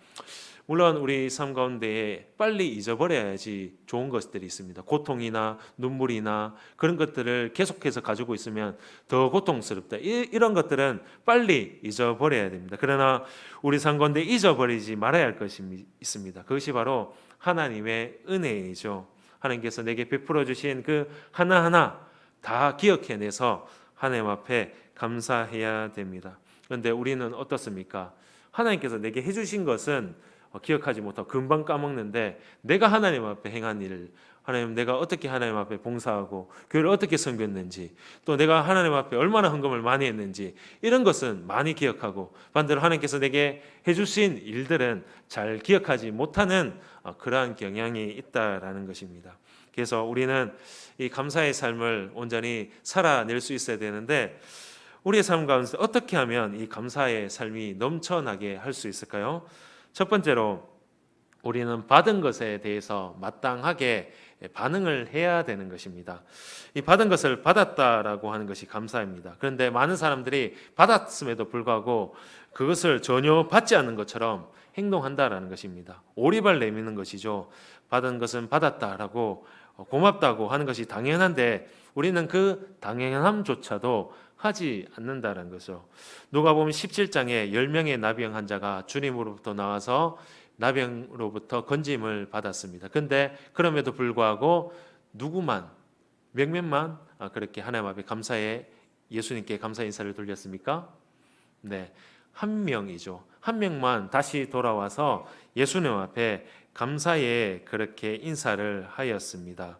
물론 우리 삶 가운데에 빨리 잊어버려야지 좋은 것들이 있습니다. 고통이나 눈물이나 그런 것들을 계속해서 가지고 있으면 더 고통스럽다. 이런 것들은 빨리 잊어버려야 됩니다. 그러나 우리 삶 가운데 잊어버리지 말아야 할 것이 있습니다. 그것이 바로 하나님의 은혜이죠. 하나님께서 내게 베풀어 주신 그 하나하나 다 기억해내서 하나님 앞에 감사해야 됩니다. 그런데 우리는 어떻습니까? 하나님께서 내게 해주신 것은 기억하지 못하고 금방 까먹는데 내가 하나님 앞에 행한 일을 하나님 내가 어떻게 하나님 앞에 봉사하고 교회를 어떻게 섬겼는지 또 내가 하나님 앞에 얼마나 헌금을 많이 했는지 이런 것은 많이 기억하고 반대로 하나님께서 내게 해주신 일들은 잘 기억하지 못하는 그러한 경향이 있다라는 것입니다. 그래서 우리는 이 감사의 삶을 온전히 살아낼 수 있어야 되는데 우리의 삶 가운데 어떻게 하면 이 감사의 삶이 넘쳐나게 할 수 있을까요? 첫 번째로 우리는 받은 것에 대해서 마땅하게 반응을 해야 되는 것입니다. 이 받은 것을 받았다라고 하는 것이 감사입니다. 그런데 많은 사람들이 받았음에도 불구하고 그것을 전혀 받지 않는 것처럼 행동한다라는 것입니다. 오리발 내미는 것이죠. 받은 것은 받았다라고 고맙다고 하는 것이 당연한데 우리는 그 당연함조차도 하지 않는다는 거죠. 누가복음 17장에 10명의 나병 환자가 주님으로부터 나와서 나병으로부터 건짐을 받았습니다. 근데 그럼에도 불구하고 누구만 몇몇만 그렇게 하나님 앞에 감사의 예수님께 감사 인사를 돌렸습니까? 네, 한 명이죠. 한 명만 다시 돌아와서 예수님 앞에 감사의 그렇게 인사를 하였습니다.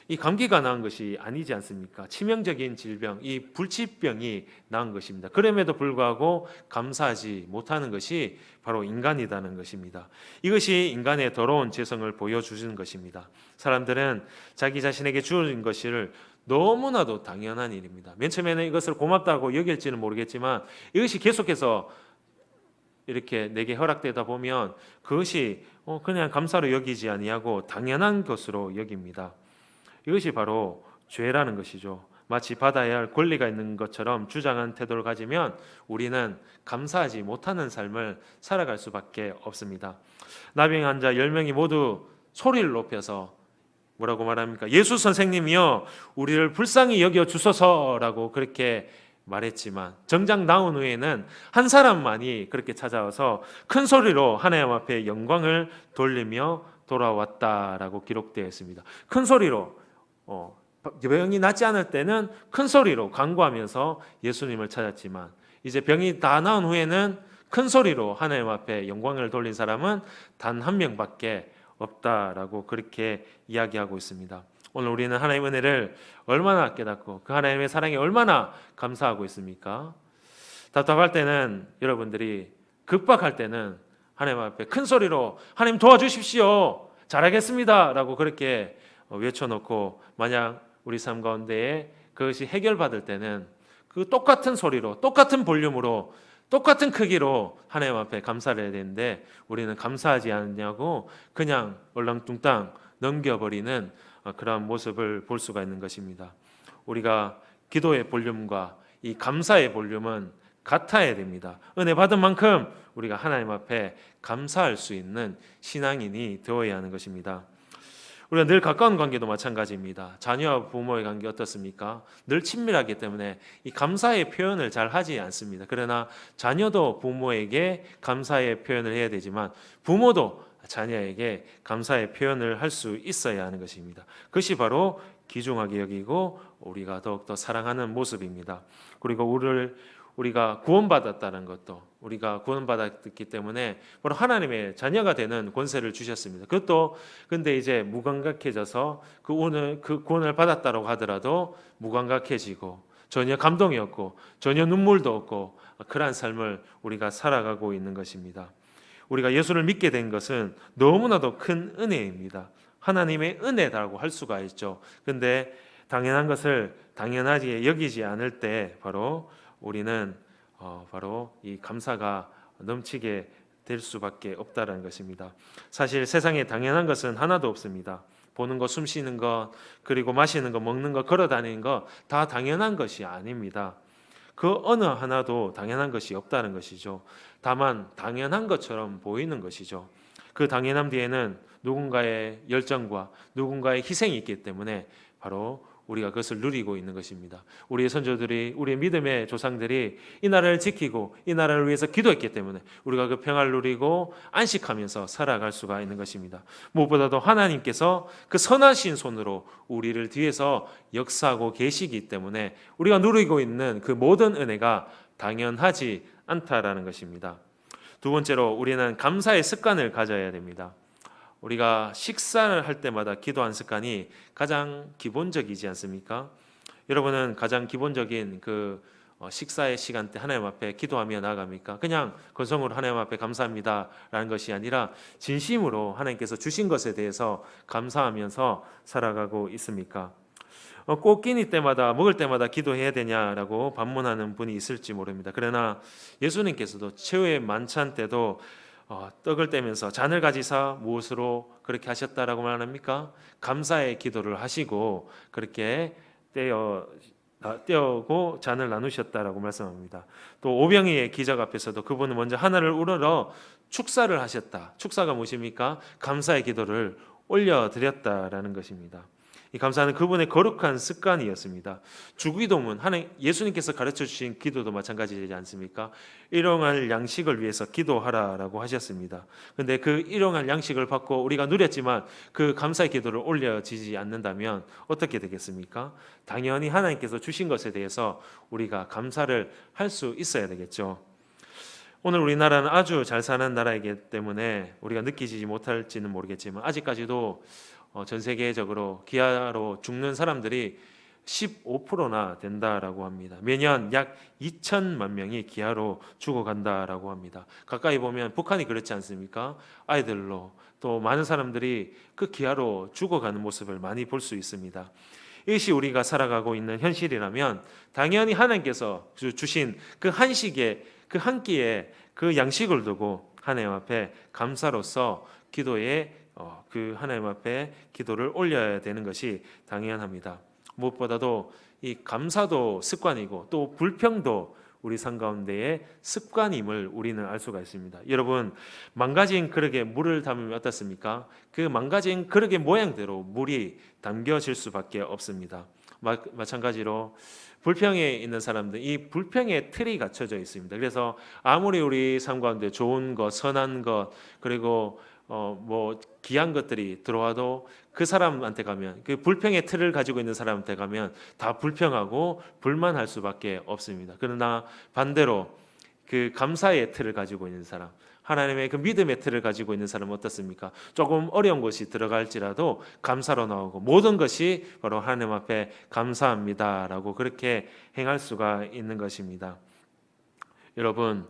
이 감기가 나은 것이 아니지 않습니까? 치명적인 질병, 이 불치병이 나은 것입니다. 그럼에도 불구하고 감사하지 못하는 것이 바로 인간이라는 것입니다. 이것이 인간의 더러운 죄성을 보여주는 것입니다. 사람들은 자기 자신에게 주어진 것을 너무나도 당연한 일입니다. 맨 처음에는 이것을 고맙다고 여길지는 모르겠지만 이것이 계속해서 이렇게 내게 허락되다 보면 그것이 그냥 감사로 여기지 아니하고 당연한 것으로 여깁니다. 이것이 바로 죄라는 것이죠. 마치 받아야 할 권리가 있는 것처럼 주장한 태도를 가지면 우리는 감사하지 못하는 삶을 살아갈 수밖에 없습니다. 나병 환자 10명이 모두 소리를 높여서 뭐라고 말합니까? 예수 선생님이여 우리를 불쌍히 여겨 주소서라고 그렇게 말했지만 정작 나온 후에는 한 사람만이 그렇게 찾아와서 큰 소리로 하나님 앞에 영광을 돌리며 돌아왔다라고 기록되어 있습니다. 큰 소리로 병이 낫지 않을 때는 큰 소리로 간구하면서 예수님을 찾았지만 이제 병이 다 나은 후에는 큰 소리로 하나님 앞에 영광을 돌린 사람은 단 한 명밖에 없다라고 그렇게 이야기하고 있습니다. 오늘 우리는 하나님의 은혜를 얼마나 깨닫고 그 하나님의 사랑에 얼마나 감사하고 있습니까? 답답할 때는 여러분들이 급박할 때는 하나님 앞에 큰 소리로 하나님 도와주십시오. 잘하겠습니다. 라고 그렇게 외쳐놓고 만약 우리 삶 가운데에 그것이 해결받을 때는 그 똑같은 소리로 똑같은 볼륨으로 똑같은 크기로 하나님 앞에 감사를 해야 되는데 우리는 감사하지 않냐고 그냥 얼렁뚱땅 넘겨버리는 그런 모습을 볼 수가 있는 것입니다. 우리가 기도의 볼륨과 이 감사의 볼륨은 같아야 됩니다. 은혜 받은 만큼 우리가 하나님 앞에 감사할 수 있는 신앙인이 되어야 하는 것입니다. 우리가 늘 가까운 관계도 마찬가지입니다. 자녀와 부모의 관계 어떻습니까? 늘 친밀하기 때문에 이 감사의 표현을 잘 하지 않습니다. 그러나 자녀도 부모에게 감사의 표현을 해야 되지만 부모도 자녀에게 감사의 표현을 할 수 있어야 하는 것입니다. 그것이 바로 귀중하게 여기고 우리가 더욱더 사랑하는 모습입니다. 그리고 우리가 구원받았다는 것도 우리가 구원받았기 때문에 바로 하나님의 자녀가 되는 권세를 주셨습니다. 그것도 근데 이제 무감각해져서 그 구원을 받았다고 하더라도 무감각해지고 전혀 감동이 없고 전혀 눈물도 없고 그러한 삶을 우리가 살아가고 있는 것입니다. 우리가 예수를 믿게 된 것은 너무나도 큰 은혜입니다. 하나님의 은혜라고 할 수가 있죠. 근데 당연한 것을 당연하게 여기지 않을 때 바로 우리는 바로 이 감사가 넘치게 될 수밖에 없다는 것입니다. 사실 세상에 당연한 것은 하나도 없습니다. 보는 것, 숨 쉬는 것, 그리고 마시는 것, 먹는 것, 걸어 다니는 것 다 당연한 것이 아닙니다. 그 어느 하나도 당연한 것이 없다는 것이죠. 다만 당연한 것처럼 보이는 것이죠. 그 당연함 뒤에는 누군가의 열정과 누군가의 희생이 있기 때문에 바로 우리가 그것을 누리고 있는 것입니다. 우리의 선조들이, 우리의 믿음의 조상들이 이 나라를 지키고 이 나라를 위해서 기도했기 때문에 우리가 그 평화를 누리고 안식하면서 살아갈 수가 있는 것입니다. 무엇보다도 하나님께서 그 선하신 손으로 우리를 뒤에서 역사하고 계시기 때문에 우리가 누리고 있는 그 모든 은혜가 당연하지 않다라는 것입니다. 두 번째로 우리는 감사의 습관을 가져야 됩니다. 우리가 식사를 할 때마다 기도하는 습관이 가장 기본적이지 않습니까? 여러분은 가장 기본적인 식사의 시간 때 하나님 앞에 기도하며 나아갑니까? 그냥 건성으로 하나님 앞에 감사합니다라는 것이 아니라 진심으로 하나님께서 주신 것에 대해서 감사하면서 살아가고 있습니까? 꽃끼니 때마다 먹을 때마다 기도해야 되냐라고 반문하는 분이 있을지 모릅니다. 그러나 예수님께서도 최후의 만찬 때도 떡을 떼면서 잔을 가지사 무엇으로 그렇게 하셨다라고 말합니까? 감사의 기도를 하시고 그렇게 떼어고 잔을 나누셨다라고 말씀합니다. 또 오병이의 기적 앞에서도 그분은 먼저 하늘을 우러러 축사를 하셨다. 축사가 무엇입니까? 감사의 기도를 올려드렸다라는 것입니다. 이 감사는 그분의 거룩한 습관이었습니다. 주기도문, 예수님께서 가르쳐 주신 기도도 마찬가지지 않습니까? 일용할 양식을 위해서 기도하라라고 하셨습니다. 그런데 그 일용할 양식을 받고 우리가 누렸지만 그 감사의 기도를 올려지지 않는다면 어떻게 되겠습니까? 당연히 하나님께서 주신 것에 대해서 우리가 감사를 할 수 있어야 되겠죠. 오늘 우리나라는 아주 잘 사는 나라이기 때문에 우리가 느끼지 못할지는 모르겠지만 아직까지도 전 세계적으로 기아로 죽는 사람들이 15%나 된다라고 합니다. 매년 약 2천만 명이 기아로 죽어간다라고 합니다. 가까이 보면 북한이 그렇지 않습니까? 아이들로 또 많은 사람들이 그 기아로 죽어가는 모습을 많이 볼 수 있습니다. 이것이 우리가 살아가고 있는 현실이라면 당연히 하나님께서 주신 그 한식에 그 한 끼에 그 양식을 두고 하나님 앞에 감사로서 기도에 그 하나님 앞에 기도를 올려야 되는 것이 당연합니다. 무엇보다도 이 감사도 습관이고 또 불평도 우리 삶 가운데의 습관임을 우리는 알 수가 있습니다. 여러분, 망가진 그릇에 물을 담으면 어떻습니까? 그 망가진 그릇의 모양대로 물이 담겨질 수밖에 없습니다. 마찬가지로 불평에 있는 사람들, 이 불평의 틀이 갖춰져 있습니다. 그래서 아무리 우리 삶 가운데 좋은 것, 선한 것, 그리고 귀한 것들이 들어와도 그 사람한테 가면, 그 불평의 틀을 가지고 있는 사람한테 가면 다 불평하고 불만할 수밖에 없습니다. 그러나 반대로 그 감사의 틀을 가지고 있는 사람, 하나님의 그 믿음의 틀을 가지고 있는 사람은 어떻습니까? 조금 어려운 것이 들어갈지라도 감사로 나오고 모든 것이 바로 하나님 앞에 감사합니다라고 그렇게 행할 수가 있는 것입니다. 여러분,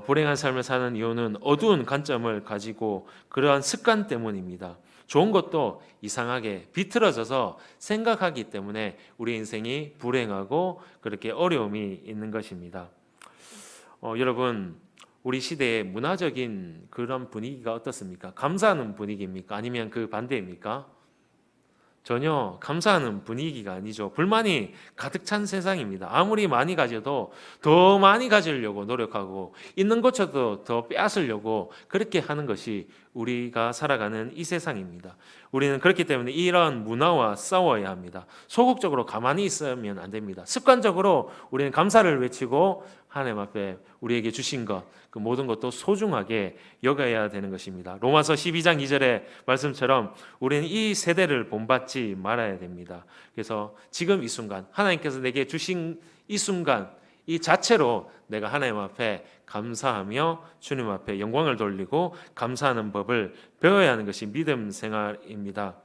불행한 삶을 사는 이유는 어두운 관점을 가지고 그러한 습관 때문입니다. 좋은 것도 이상하게 비틀어져서 생각하기 때문에 우리 인생이 불행하고 그렇게 어려움이 있는 것입니다. 여러분, 우리 시대의 문화적인 그런 분위기가 어떻습니까? 감사하는 분위기입니까? 아니면 그 반대입니까? 전혀 감사하는 분위기가 아니죠. 불만이 가득 찬 세상입니다. 아무리 많이 가져도 더 많이 가지려고 노력하고 있는 것조차도 더 빼앗으려고 그렇게 하는 것이 우리가 살아가는 이 세상입니다. 우리는 그렇기 때문에 이런 문화와 싸워야 합니다. 소극적으로 가만히 있으면 안 됩니다. 습관적으로 우리는 감사를 외치고 하나님 앞에 우리에게 주신 것, 그 모든 것도 소중하게 여겨야 되는 것입니다. 로마서 12장 2절의 말씀처럼 우리는 이 세대를 본받지 말아야 됩니다. 그래서 지금 이 순간 하나님께서 내게 주신 이 순간 이 자체로 내가 하나님 앞에 감사하며 주님 앞에 영광을 돌리고 감사하는 법을 배워야 하는 것이 믿음 생활입니다.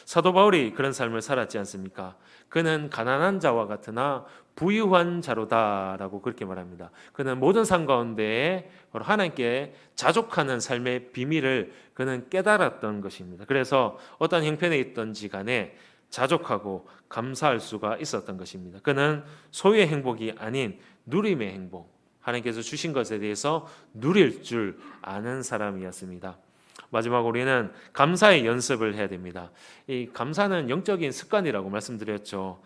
사도 바울이 그런 삶을 살았지 않습니까? 그는 가난한 자와 같으나 부유한 자로다라고 그렇게 말합니다. 그는 모든 삶 가운데에 하나님께 자족하는 삶의 비밀을 그는 깨달았던 것입니다. 그래서 어떤 형편에 있던지 간에 자족하고 감사할 수가 있었던 것입니다. 그는 소유의 행복이 아닌 누림의 행복, 하나님께서 주신 것에 대해서 누릴 줄 아는 사람이었습니다. 마지막으로 우리는 감사의 연습을 해야 됩니다. 이 감사는 영적인 습관이라고 말씀드렸죠.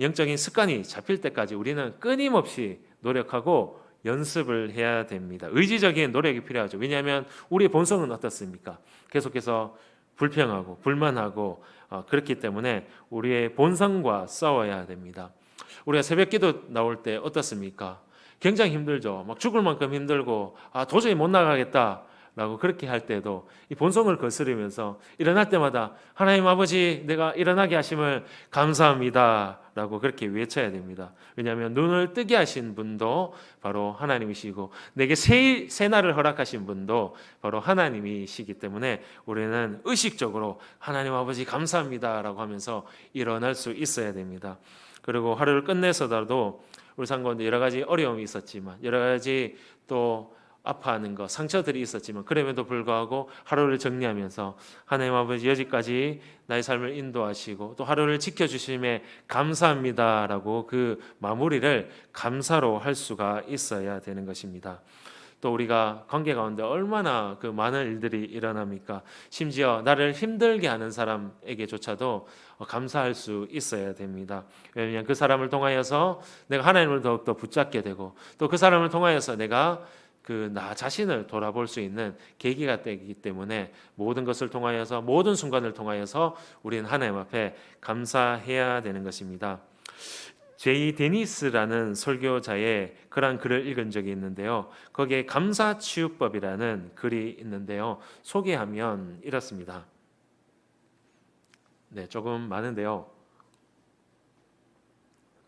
영적인 습관이 잡힐 때까지 우리는 끊임없이 노력하고 연습을 해야 됩니다. 의지적인 노력이 필요하죠. 왜냐하면 우리의 본성은 어떻습니까? 계속해서 불평하고 불만하고 그렇기 때문에 우리의 본성과 싸워야 됩니다. 우리가 새벽기도 나올 때 어떻습니까? 굉장히 힘들죠. 막 죽을 만큼 힘들고 도저히 못 나가겠다 라고 그렇게 할 때도 이 본성을 거스르면서 일어날 때마다 하나님 아버지 내가 일어나게 하심을 감사합니다 라고 그렇게 외쳐야 됩니다. 왜냐하면 눈을 뜨게 하신 분도 바로 하나님이시고 내게 새날을 허락하신 분도 바로 하나님이시기 때문에 우리는 의식적으로 하나님 아버지 감사합니다 라고 하면서 일어날 수 있어야 됩니다. 그리고 하루를 끝내서라도 우리 삶 가운데 여러 가지 어려움이 있었지만 여러 가지 또 아파하는 것, 상처들이 있었지만 그럼에도 불구하고 하루를 정리하면서 하나님 아버지 여기까지 나의 삶을 인도하시고 또 하루를 지켜주심에 감사합니다라고 그 마무리를 감사로 할 수가 있어야 되는 것입니다. 또 우리가 관계 가운데 얼마나 그 많은 일들이 일어납니까? 심지어 나를 힘들게 하는 사람에게조차도 감사할 수 있어야 됩니다. 왜냐하면 그 사람을 통하여서 내가 하나님을 더욱더 붙잡게 되고 또 그 사람을 통하여서 내가 나 자신을 돌아볼 수 있는 계기가 되기 때문에 모든 것을 통하여서 모든 순간을 통하여서 우리는 하나님 앞에 감사해야 되는 것입니다. 제이 데니스라는 설교자의 그런 글을 읽은 적이 있는데요. 거기에 감사치유법이라는 글이 있는데요. 소개하면 이렇습니다. 네, 조금 많은데요.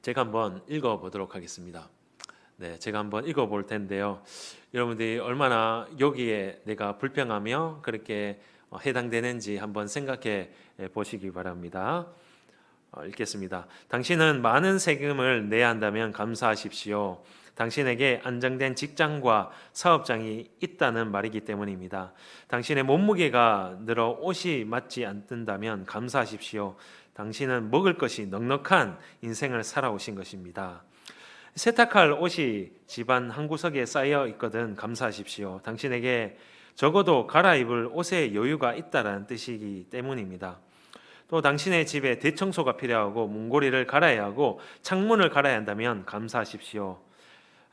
제가 한번 읽어보도록 하겠습니다. 네, 제가 한번 읽어볼 텐데요. 여러분들이 얼마나 여기에 내가 불평하며 그렇게 해당되는지 한번 생각해 보시기 바랍니다. 읽겠습니다. 당신은 많은 세금을 내야 한다면 감사하십시오. 당신에게 안정된 직장과 사업장이 있다는 말이기 때문입니다. 당신의 몸무게가 늘어 옷이 맞지 않는다면 감사하십시오. 당신은 먹을 것이 넉넉한 인생을 살아오신 것입니다. 세탁할 옷이 집안 한 구석에 쌓여 있거든 감사하십시오. 당신에게 적어도 갈아입을 옷에 여유가 있다는 뜻이기 때문입니다. 또 당신의 집에 대청소가 필요하고 문고리를 갈아야 하고 창문을 갈아야 한다면 감사하십시오.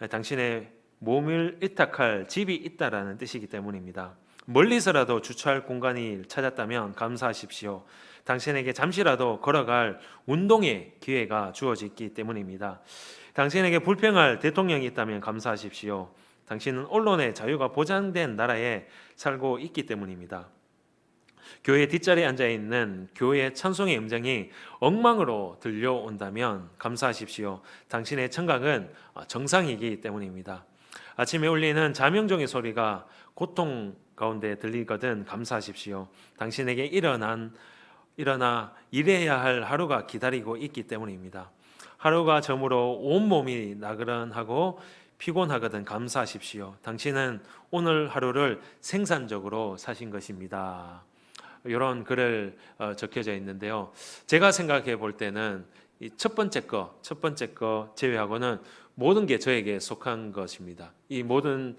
당신의 몸을 일탁할 집이 있다라는 뜻이기 때문입니다. 멀리서라도 주차할 공간이 찾았다면 감사하십시오. 당신에게 잠시라도 걸어갈 운동의 기회가 주어졌기 때문입니다. 당신에게 불평할 대통령이 있다면 감사하십시오. 당신은 언론의 자유가 보장된 나라에 살고 있기 때문입니다. 교회 뒷자리에 앉아있는 교회의 찬송의 음정이 엉망으로 들려온다면 감사하십시오. 당신의 청각은 정상이기 때문입니다. 아침에 울리는 자명종의 소리가 고통 가운데 들리거든 감사하십시오. 당신에게 일어나 일해야 할 하루가 기다리고 있기 때문입니다. 하루가 저물어 온몸이 나그런하고 피곤하거든 감사하십시오. 당신은 오늘 하루를 생산적으로 사신 것입니다. 이런 글을 적혀져 있는데요. 제가 생각해 볼 때는 이 첫 번째 거 제외하고는 모든 게 저에게 속한 것입니다. 이 모든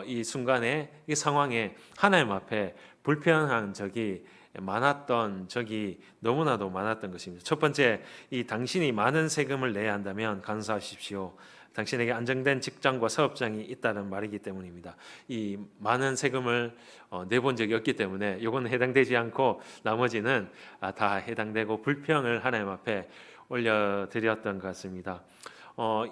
이 순간에 이 상황에 하나님 앞에 불편한 적이 많았던 적이 너무나도 많았던 것입니다. 첫 번째, 이 당신이 많은 세금을 내야 한다면 감사하십시오. 당신에게 안정된 직장과 사업장이 있다는 말이기 때문입니다. 이 많은 세금을 내본 적이 없기 때문에 이건 해당되지 않고 나머지는 다 해당되고 불평을 하나님 앞에 올려드렸던 것 같습니다.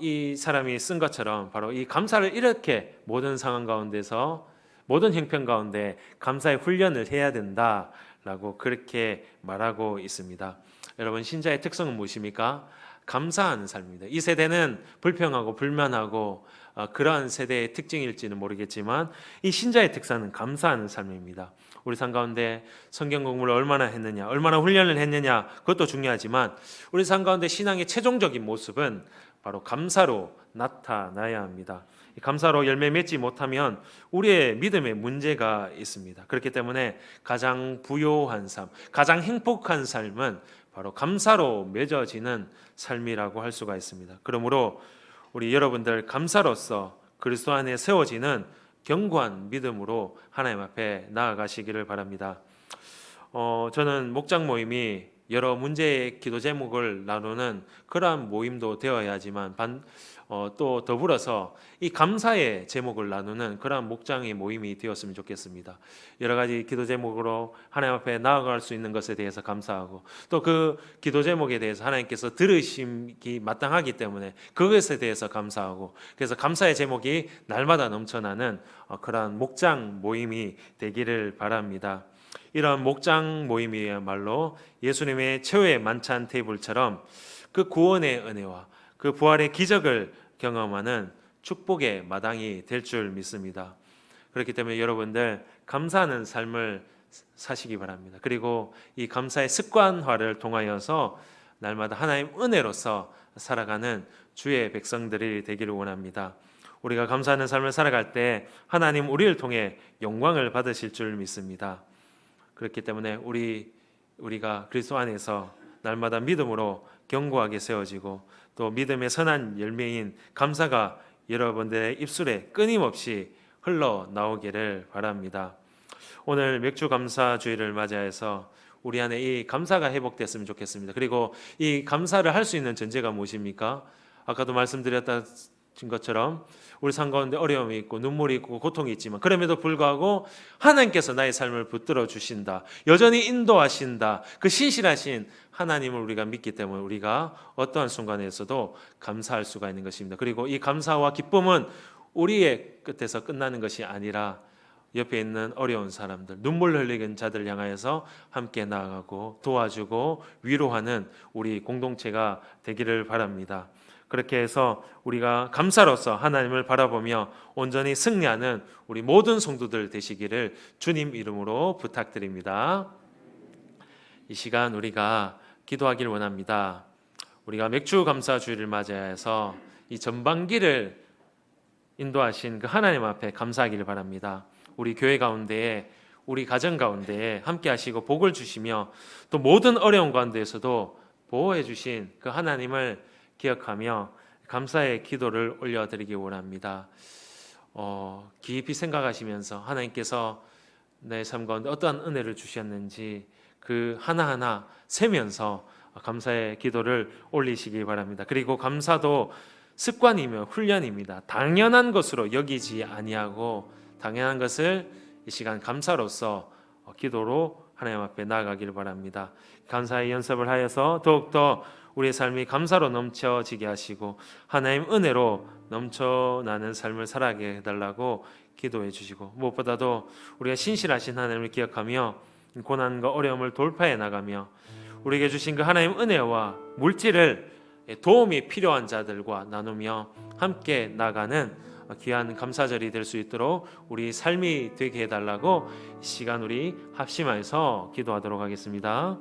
이 사람이 쓴 것처럼 바로 이 감사를 이렇게 모든 상황 가운데서 모든 형편 가운데 감사의 훈련을 해야 된다라고 그렇게 말하고 있습니다. 여러분, 신자의 특성은 무엇입니까? 감사하는 삶입니다. 이 세대는 불평하고 불만하고 그러한 세대의 특징일지는 모르겠지만 이 신자의 특성은 감사하는 삶입니다. 우리 삶 가운데 성경 공부를 얼마나 했느냐, 얼마나 훈련을 했느냐, 그것도 중요하지만 우리 삶 가운데 신앙의 최종적인 모습은 바로 감사로 나타나야 합니다. 감사로 열매 맺지 못하면 우리의 믿음에 문제가 있습니다. 그렇기 때문에 가장 부요한 삶, 가장 행복한 삶은 바로 감사로 맺어지는 삶이라고 할 수가 있습니다. 그러므로 우리 여러분들 감사로서 그리스도 안에 세워지는 견고한 믿음으로 하나님 앞에 나아가시기를 바랍니다. 저는 목장 모임이 여러 문제의 기도 제목을 나누는 그러한 모임도 되어야지만 또 더불어서 이 감사의 제목을 나누는 그러한 목장의 모임이 되었으면 좋겠습니다. 여러 가지 기도 제목으로 하나님 앞에 나아갈 수 있는 것에 대해서 감사하고 또 그 기도 제목에 대해서 하나님께서 들으심이 마땅하기 때문에 그것에 대해서 감사하고, 그래서 감사의 제목이 날마다 넘쳐나는 그러한 목장 모임이 되기를 바랍니다. 이런 목장 모임이야말로 예수님의 최후의 만찬 테이블처럼 그 구원의 은혜와 그 부활의 기적을 경험하는 축복의 마당이 될 줄 믿습니다. 그렇기 때문에 여러분들 감사하는 삶을 사시기 바랍니다. 그리고 이 감사의 습관화를 통하여서 날마다 하나님 은혜로서 살아가는 주의 백성들이 되기를 원합니다. 우리가 감사하는 삶을 살아갈 때 하나님 우리를 통해 영광을 받으실 줄 믿습니다. 그렇기 때문에 우리가 그리스도 안에서 날마다 믿음으로 견고하게 세워지고 또 믿음의 선한 열매인 감사가 여러분들의 입술에 끊임없이 흘러나오기를 바랍니다. 오늘 맥주 감사 주일을 맞이해서 우리 안에 이 감사가 회복됐으면 좋겠습니다. 그리고 이 감사를 할 수 있는 전제가 무엇입니까? 아까도 말씀드렸던 것처럼 우리 삶 가운데 어려움이 있고 눈물이 있고 고통이 있지만 그럼에도 불구하고 하나님께서 나의 삶을 붙들어 주신다, 여전히 인도하신다, 그 신실하신 하나님을 우리가 믿기 때문에 우리가 어떠한 순간에서도 감사할 수가 있는 것입니다. 그리고 이 감사와 기쁨은 우리의 끝에서 끝나는 것이 아니라 옆에 있는 어려운 사람들, 눈물 흘리는 자들 향하여서 함께 나아가고 도와주고 위로하는 우리 공동체가 되기를 바랍니다. 그렇게 해서 우리가 감사로서 하나님을 바라보며 온전히 승리하는 우리 모든 성도들 되시기를 주님 이름으로 부탁드립니다. 이 시간 우리가 기도하길 원합니다. 우리가 맥주 감사 주일을 맞이해서 이 전반기를 인도하신 그 하나님 앞에 감사하기를 바랍니다. 우리 교회 가운데에, 우리 가정 가운데에 함께 하시고 복을 주시며 또 모든 어려운 가운데에서도 보호해 주신 그 하나님을 기억하며 감사의 기도를 올려드리기 원합니다. 깊이 생각하시면서 하나님께서 내 삶 가운데 어떠한 은혜를 주셨는지 그 하나하나 세면서 감사의 기도를 올리시기 바랍니다. 그리고 감사도 습관이며 훈련입니다. 당연한 것으로 여기지 아니하고 당연한 것을 이 시간 감사로서 기도로 하나님 앞에 나아가기를 바랍니다. 감사의 연습을 하여서 더욱더 우리의 삶이 감사로 넘쳐지게 하시고 하나님 은혜로 넘쳐나는 삶을 살아가게 해달라고 기도해 주시고, 무엇보다도 우리가 신실하신 하나님을 기억하며 고난과 어려움을 돌파해 나가며 우리에게 주신 그 하나님 은혜와 물질을 도움이 필요한 자들과 나누며 함께 나가는 귀한 감사절이 될 수 있도록 우리 삶이 되게 해달라고 이 시간 우리 합심하여서 기도하도록 하겠습니다.